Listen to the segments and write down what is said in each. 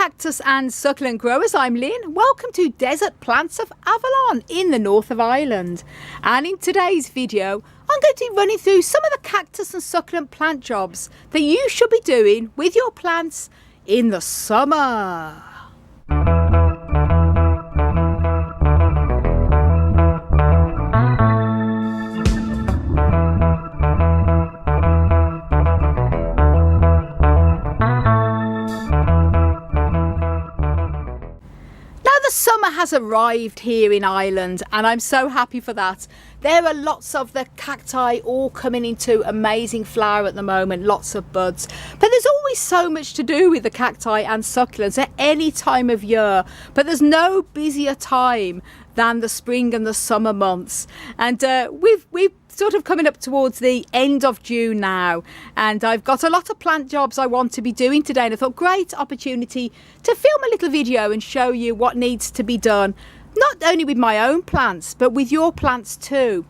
cactus and succulent growers, I'm Lynn. Welcome to Desert Plants of Avalon in the north of Ireland. And in today's video, I'm going to be running through some of the cactus and succulent plant jobs that you should be doing with your plants in the summer. Summer has arrived here in Ireland and I'm so happy for that. There are lots of the cacti all coming into amazing flower at the moment, lots of buds. But there's always so much to do with the cacti and succulents at any time of year. But there's no busier time than the spring and the summer months. And we've sort of coming up towards the end of June now, and I've got a lot of plant jobs I want to be doing today, and I thought great opportunity to film a little video and show you what needs to be done, not only with my own plants but with your plants too.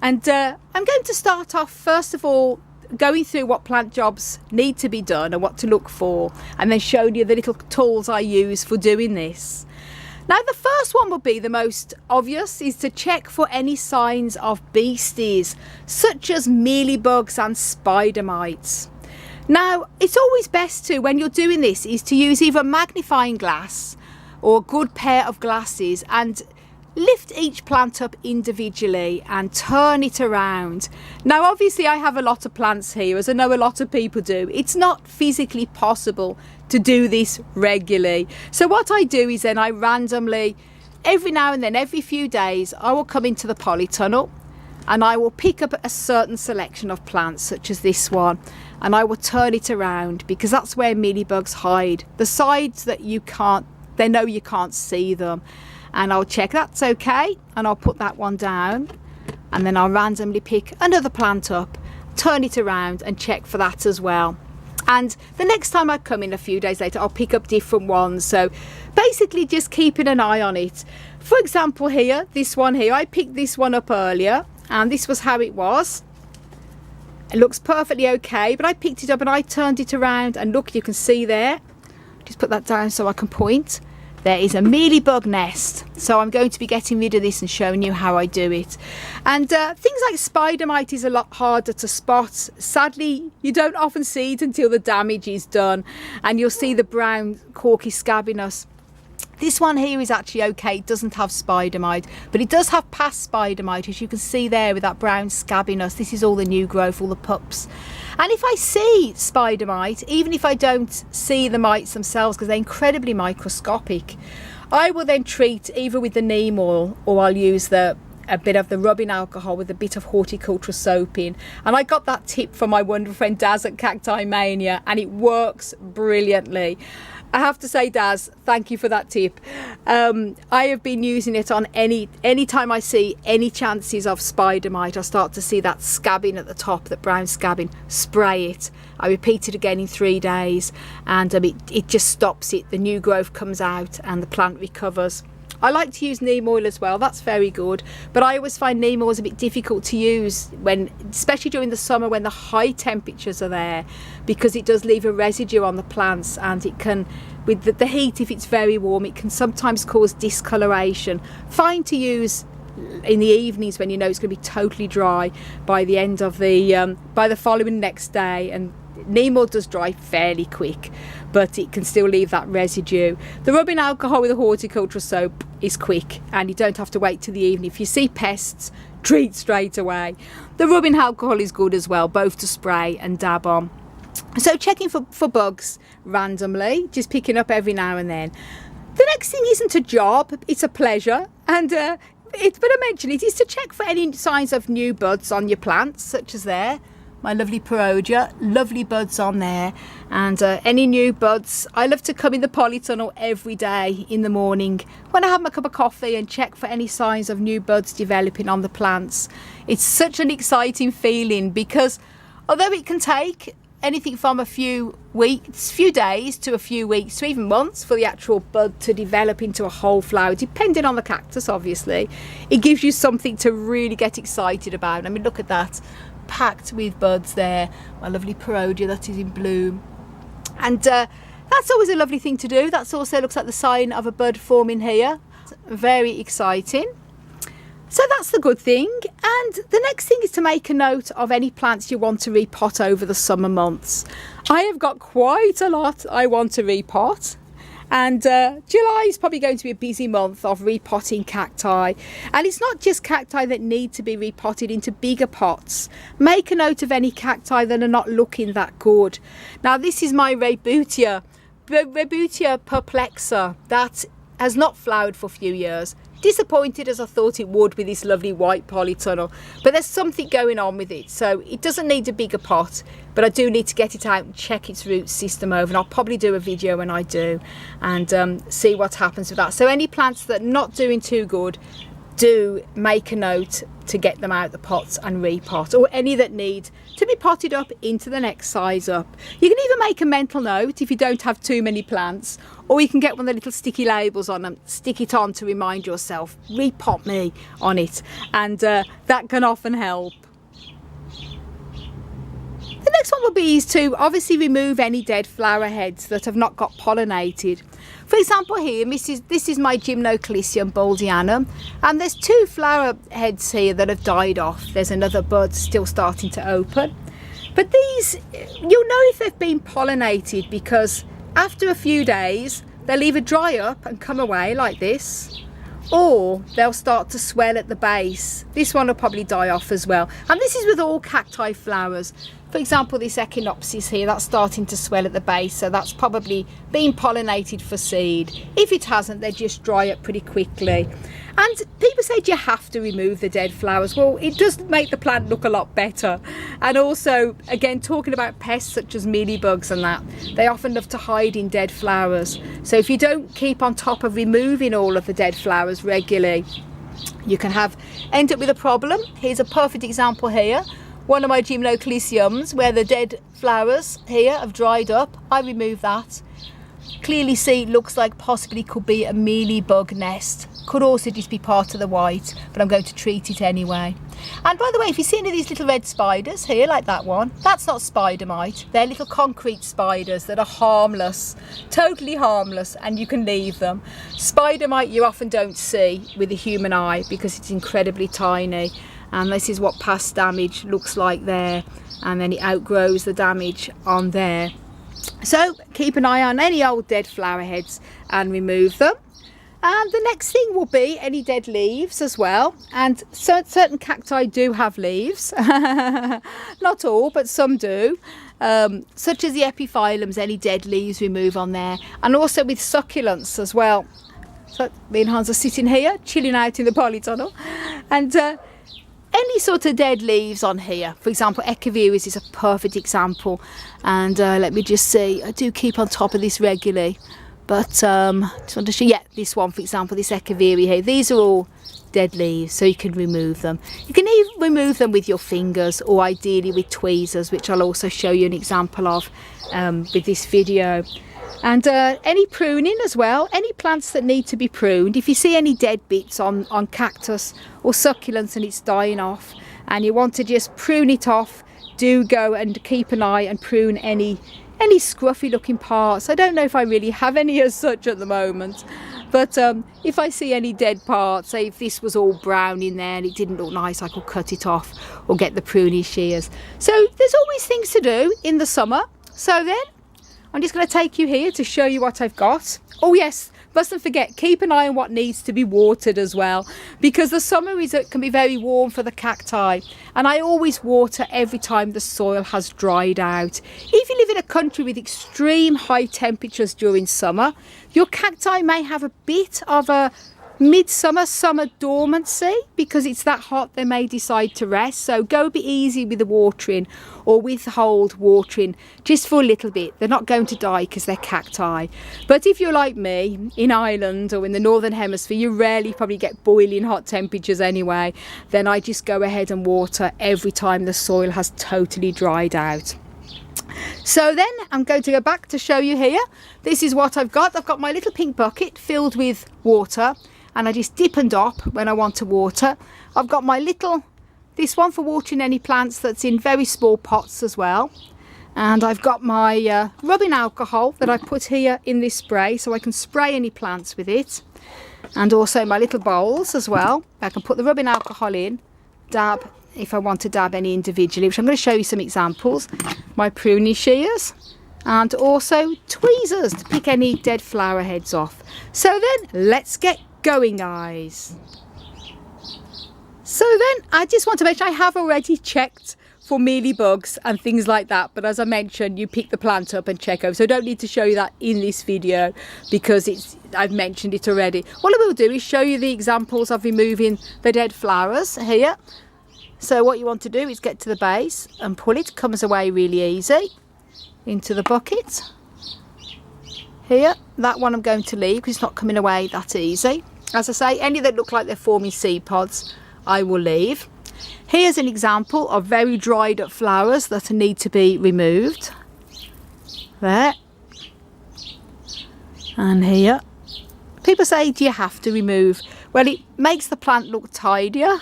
And I'm going to start off first of all going through what plant jobs need to be done and what to look for, and then showing you the little tools I use for doing this. Now the first one would be the most obvious, is to check for any signs of beasties such as mealybugs and spider mites. Now it's always best to, when you're doing this, is to use either a magnifying glass or a good pair of glasses and lift each plant up individually and turn it around. Now obviously I have a lot of plants here, as I know a lot of people do. It's not physically possible to do this regularly. So what I do is then I randomly, every now and then, every few days, I will come into the polytunnel and I will pick up a certain selection of plants such as this one, and I will turn it around because that's where mealybugs hide. The sides that you can't, they know you can't see them. And I'll check that's okay, and I'll put that one down, and then I'll randomly pick another plant up, turn it around and check for that as well. And the next time I come in a few days later, I'll pick up different ones. So basically just keeping an eye on it. For example here, this one here, I picked this one up earlier and this was how it was. It looks perfectly okay, but I picked it up and I turned it around, and look, you can see there, just put that down so I can point. There is a mealybug nest, so I'm going to be getting rid of this and showing you how I do it. And things like spider mite is a lot harder to spot. Sadly, you don't often see it until the damage is done, and you'll see the brown corky scabbiness. This one here is actually okay, it doesn't have spider mite, but it does have past spider mite, as you can see there with that brown scabbiness. This is all the new growth, all the pups. And if I see spider mite, even if I don't see the mites themselves because they're incredibly microscopic, I will then treat either with the neem oil, or I'll use a bit of the rubbing alcohol with a bit of horticultural soap in. And I got that tip from my wonderful friend Daz at Cacti Mania, and it works brilliantly. I have to say, Daz, thank you for that tip. I have been using it on any time I see any chances of spider mite. I start to see that scabbing at the top, that brown scabbing, spray it. I repeat it again in 3 days, and it just stops it. The new growth comes out and the plant recovers. I like to use neem oil as well, that's very good, but I always find neem oil is a bit difficult to use when, especially during the summer when the high temperatures are there, because it does leave a residue on the plants, and it can, with the heat, if it's very warm, it can sometimes cause discoloration. Fine to use in the evenings when you know it's going to be totally dry by the end of the by the following next day, and neem oil does dry fairly quick, but it can still leave that residue. The rubbing alcohol with the horticultural soap is quick, and you don't have to wait till the evening. If you see pests, treat straight away. The rubbing alcohol is good as well, both to spray and dab on. So checking for bugs randomly, just picking up every now and then. The next thing isn't a job, it's a pleasure, and but I mention it is to check for any signs of new buds on your plants, such as there. My lovely perogia, lovely buds on there, and any new buds. I love to come in the polytunnel every day in the morning when I have my cup of coffee and check for any signs of new buds developing on the plants. It's such an exciting feeling, because although it can take anything from a few days to a few weeks to even months for the actual bud to develop into a whole flower, depending on the cactus obviously, it gives you something to really get excited about. I mean, look at that, packed with buds there, my lovely perogia that is in bloom. And That's always a lovely thing to do. That also looks like the sign of a bud forming here. Very exciting. So that's the good thing. And the next thing is to make a note of any plants you want to repot over the summer months. I have got quite a lot I want to repot. And July is probably going to be a busy month of repotting cacti. And it's not just cacti that need to be repotted into bigger pots. Make a note of any cacti that are not looking that good. Now this is my Rebutia perplexa that has not flowered for a few years. Disappointed as I thought it would with this lovely white polytunnel, but there's something going on with it, so it doesn't need a bigger pot, but I do need to get it out and check its root system over, and I'll probably do a video when I do and see what happens with that. So any plants that are not doing too good, do make a note to get them out the pots and repot, or any that need to be potted up into the next size up. You can even make a mental note if you don't have too many plants, or you can get one of the little sticky labels on them, stick it on to remind yourself, repot me on it, and that can often help. The next one will be is to obviously remove any dead flower heads that have not got pollinated. For example here, this is my Gymnocalcium baldianum, and there's 2 flower heads here that have died off. There's another bud still starting to open. But these, you'll know if they've been pollinated because after a few days, they'll either dry up and come away like this, or they'll start to swell at the base. This one will probably die off as well. And this is with all cacti flowers. For example, this Echinopsis here, that's starting to swell at the base, so that's probably been pollinated for seed. If it hasn't, they just dry up pretty quickly. And people say, do you have to remove the dead flowers? Well, it does make the plant look a lot better. And also, again, talking about pests such as mealybugs and that, they often love to hide in dead flowers. So if you don't keep on top of removing all of the dead flowers regularly, you can end up with a problem. Here's a perfect example here. One of my Gymnocalciums where the dead flowers here have dried up. I remove that. Clearly see it looks like possibly could be a mealybug nest. Could also just be part of the white, but I'm going to treat it anyway. And by the way, if you see any of these little red spiders here, like that one, that's not spider mite. They're little concrete spiders that are harmless, totally harmless, and you can leave them. Spider mite you often don't see with the human eye because it's incredibly tiny. And this is what past damage looks like there, and then it outgrows the damage on there. So keep an eye on any old dead flower heads and remove them. And the next thing will be any dead leaves as well, and certain cacti do have leaves. Not all, but some do, such as the epiphyllums. Any dead leaves remove on there, and also with succulents as well. So me and Hans are sitting here chilling out in the polytunnel, and any sort of dead leaves on here. For example, Echeveria is a perfect example, and let me just see, I do keep on top of this regularly, but just want to show, yeah, this one for example, this Echeveria here, these are all dead leaves, so you can remove them. You can even remove them with your fingers, or ideally with tweezers, which I'll also show you an example of with this video. And any pruning as well, any plants that need to be pruned. If you see any dead bits on cactus or succulents and it's dying off and you want to just prune it off, do go and keep an eye and prune any scruffy looking parts. I don't know if I really have any as such at the moment, but if I see any dead parts, say if this was all brown in there and it didn't look nice, I could cut it off or get the pruning shears. So there's always things to do in the summer. So then I'm just going to take you here to show you what I've got. Oh yes, mustn't forget, keep an eye on what needs to be watered as well, because the summer can be very warm for the cacti, and I always water every time the soil has dried out. If you live in a country with extreme high temperatures during summer, your cacti may have a bit of a summer dormancy. Because it's that hot, they may decide to rest. So go a bit easy with the watering, or withhold watering just for a little bit. They're not going to die because they're cacti. But if you're like me in Ireland or in the northern hemisphere, you rarely probably get boiling hot temperatures anyway, then I just go ahead and water every time the soil has totally dried out. So then I'm going to go back to show you here. This is what I've got. I've got my little pink bucket filled with water, and I just dip and dop when I want to water. I've got my this one for watering any plants that's in very small pots as well. And I've got my rubbing alcohol that I put here in this spray, so I can spray any plants with it. And also my little bowls as well. I can put the rubbing alcohol in, dab if I want to dab any individually, which I'm going to show you some examples. My pruning shears, and also tweezers to pick any dead flower heads off. So then let's get going, guys. So then I just want to mention I have already checked for mealybugs and things like that, but as I mentioned, you pick the plant up and check over, so I don't need to show you that in this video because I've mentioned it already. What I will do is show you the examples of removing the dead flowers here. So what you want to do is get to the base and pull it. Comes away really easy into the bucket here. That one I'm going to leave because it's not coming away that easy. As I say, any that look like they're forming seed pods I will leave. Here's an example of very dried up flowers that need to be removed. There. And here. People say, do you have to remove? Well, it makes the plant look tidier,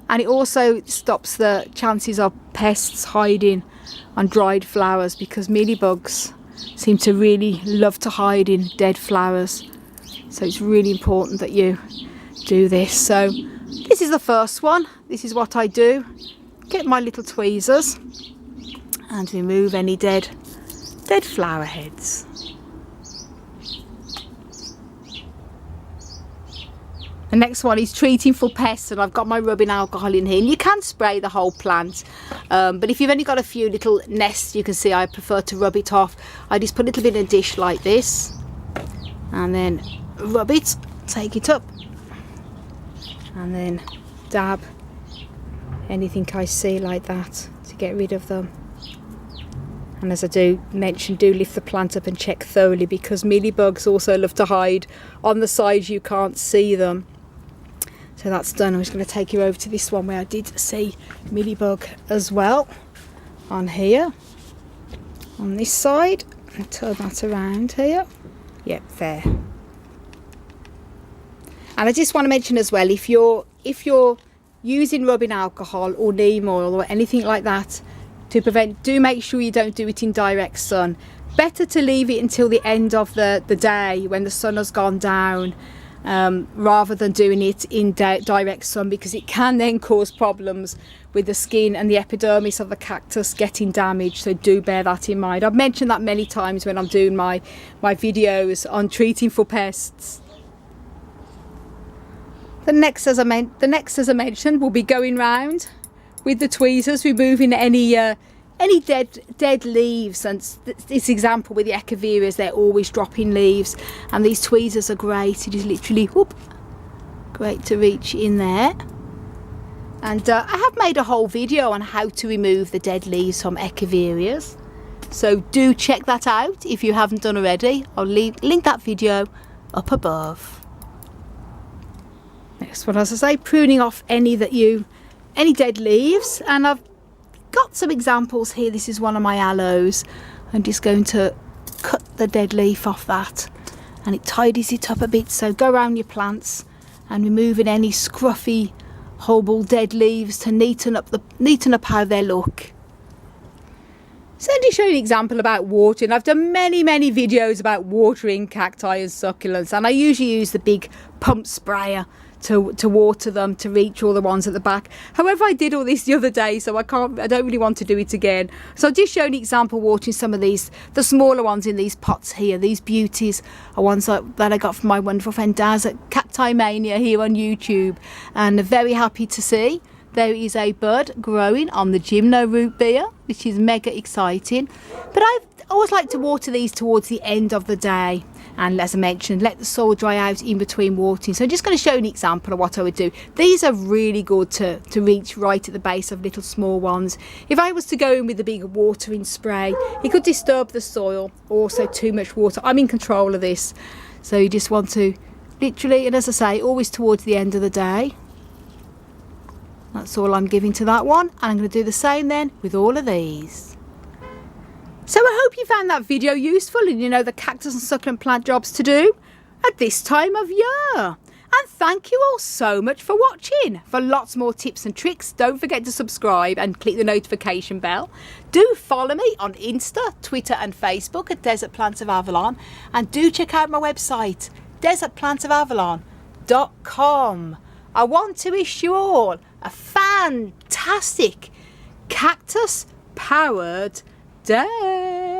and it also stops the chances of pests hiding on dried flowers, because mealybugs seem to really love to hide in dead flowers. So it's really important that you do this. So this is the first one. This is what I do. Get my little tweezers and remove any dead flower heads. The next one is treating for pests, and I've got my rubbing alcohol in here. And you can spray the whole plant, but if you've only got a few little nests, you can see I prefer to rub it off. I just put a little bit in a dish like this and then rub it, take it up, and then dab anything I see like that to get rid of them. And as I do mention, do lift the plant up and check thoroughly, because mealybugs also love to hide on the sides you can't see them. So that's done. I'm just going to take you over to this one where I did see mealybug as well, on here, on this side, and turn that around here. Yep, there. And I just want to mention as well, if you're using rubbing alcohol or neem oil or anything like that to prevent, do make sure you don't do it in direct sun. Better to leave it until the end of the day when the sun has gone down, rather than doing it in direct sun, because it can then cause problems with the skin and the epidermis of the cactus getting damaged. So do bear that in mind. I've mentioned that many times when I'm doing my videos on treating for pests. The next, as I mentioned, will be going round with the tweezers, removing any dead leaves. And this example with the echeverias, they're always dropping leaves, and these tweezers are great. It is literally great to reach in there. And I have made a whole video on how to remove the dead leaves from echeverias, so do check that out if you haven't done already. I'll link that video up above. Next one, as I say, pruning off any dead leaves, and I've got some examples here. This is one of my aloes. I'm just going to cut the dead leaf off that, and it tidies it up a bit. So go around your plants and removing any scruffy, horrible dead leaves to neaten up how they look. So I'm just showing an example about watering. I've done many videos about watering cacti and succulents, and I usually use the big pump sprayer to water them, to reach all the ones at the back. However, I did all this the other day, so I don't really want to do it again. So I'll just show an example watering some of these, the smaller ones in these pots here. These beauties are ones that I got from my wonderful friend Daz at Cacti Mania here on YouTube, and very happy to see there is a bud growing on the gymno root beer, which is mega exciting. But I always like to water these towards the end of the day, and as I mentioned, let the soil dry out in between watering. So I'm just going to show an example of what I would do. These are really good to reach right at the base of little small ones. If I was to go in with a big watering spray, it could disturb the soil, also too much water. I'm in control of this, so you just want to literally, and as I say, always towards the end of the day. That's all I'm giving to that one, and I'm going to do the same then with all of these. So I hope you found that video useful, and you know the cactus and succulent plant jobs to do at this time of year. And thank you all so much for watching. For lots more tips and tricks, don't forget to subscribe and click the notification bell. Do follow me on Insta, Twitter and Facebook at Desert Plants of Avalon. And do check out my website, desertplantsofavalon.com. I want to wish you all a fantastic cactus powered day.